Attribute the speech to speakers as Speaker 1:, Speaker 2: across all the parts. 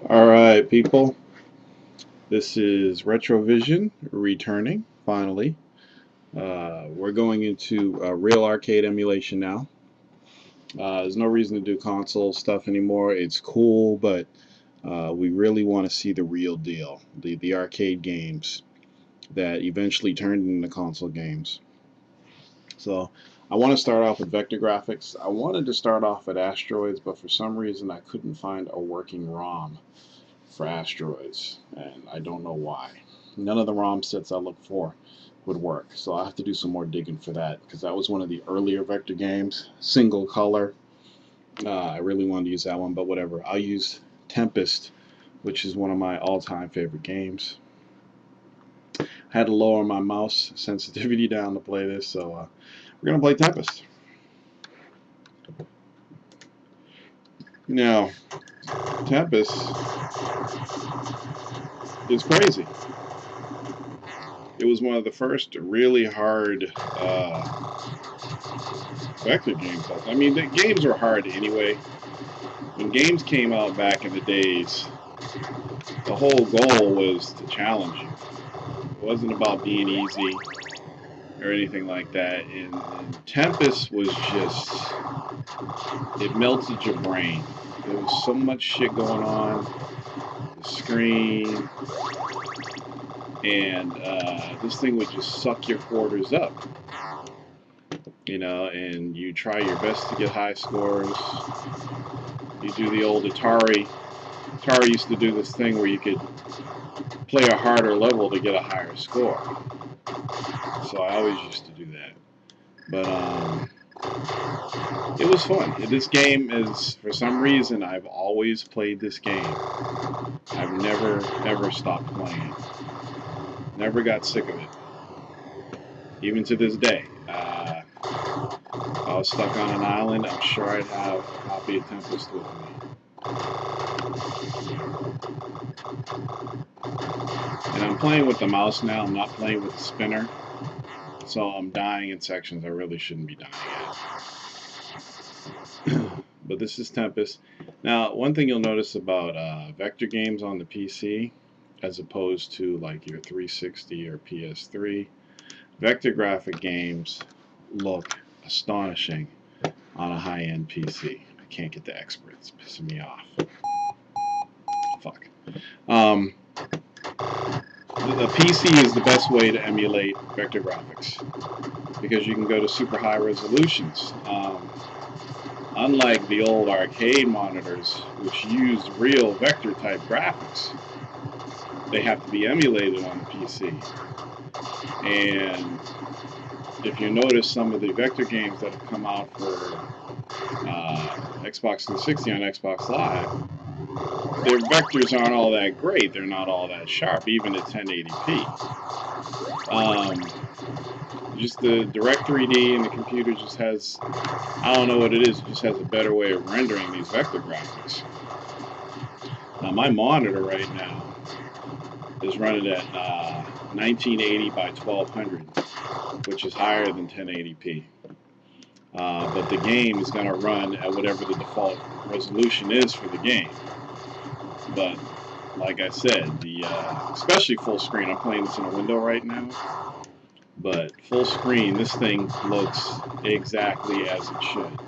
Speaker 1: Alright, people, this is Retrovision returning, finally. We're going into real arcade emulation now. There's no reason to do console stuff anymore. It's cool, but we really want to see the real deal, the arcade games that eventually turned into console games. So I want to start off with vector graphics. I wanted to start off at Asteroids, but for some reason I couldn't find a working ROM for Asteroids, and I don't know why. None of the ROM sets I looked for would work, so I have to do some more digging for that, because that was one of the earlier vector games, single color. I really wanted to use that one, but whatever. I'll use Tempest, which is one of my all-time favorite games. I had to lower my mouse sensitivity down to play this, so we're going to play Tempest. Now, Tempest is crazy. It was one of the first really hard vector games. I mean, the games were hard anyway. When games came out back in the days, the whole goal was to challenge you. It wasn't about being easy or anything like that. And Tempest was just, it melted your brain. There was so much shit going on. The screen, and this thing would just suck your quarters up, you know, and you try your best to get high scores. You do the old Atari. Atari used to do this thing where you could play a harder level to get a higher score. So I always used to do that. But it was fun. This game is, for some reason, I've always played this game. I've never stopped playing it. Never got sick of it. Even to this day. I was stuck on an island, I'm sure I'd have a copy of Tempest with me. And I'm playing with the mouse now, I'm not playing with the spinner. So I'm dying in sections I really shouldn't be dying at. But this is Tempest. Now, one thing you'll notice about vector games on the PC, as opposed to like your 360 or PS3, vector graphic games look astonishing on a high-end PC. I can't get the experts, it's pissing me off. Fuck. The PC is the best way to emulate vector graphics because you can go to super high resolutions. Unlike the old arcade monitors, which used real vector type graphics, they have to be emulated on the PC. And if you notice some of the vector games that have come out for Xbox 360 on Xbox Live, their vectors aren't all that great. They're not all that sharp, even at 1080p. Just the Direct 3D and the computer just has, I don't know what it is, it just has a better way of rendering these vector graphics. Now my monitor right now is running at 1980 by 1200, which is higher than 1080p. But the game is going to run at whatever the default resolution is for the game. But like I said, especially full screen, I'm playing this in a window right now, but full screen, this thing looks exactly as it should.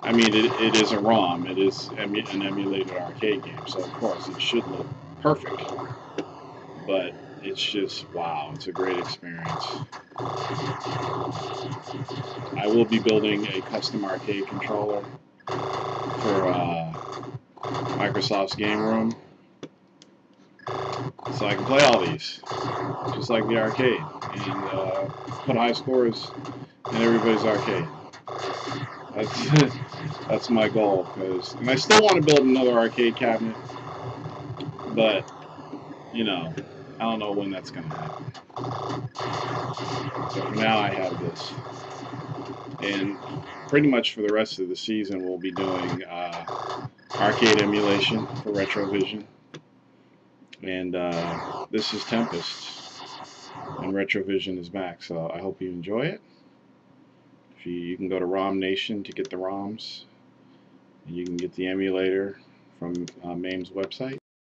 Speaker 1: I mean, it is a ROM, it is an emulated arcade game, so of course it should look perfect. But it's just, wow, it's a great experience. I will be building a custom arcade controller for Microsoft's Game Room, so I can play all these, just like the arcade, and put high scores in everybody's arcade. That's my goal, and I still want to build another arcade cabinet, but, you know, I don't know when that's going to happen. So for now I have this. And pretty much for the rest of the season we'll be doing arcade emulation for Retrovision. And this is Tempest, and Retrovision is back, so I hope you enjoy it. If you can go to ROM Nation to get the ROMs, and you can get the emulator from MAME's website.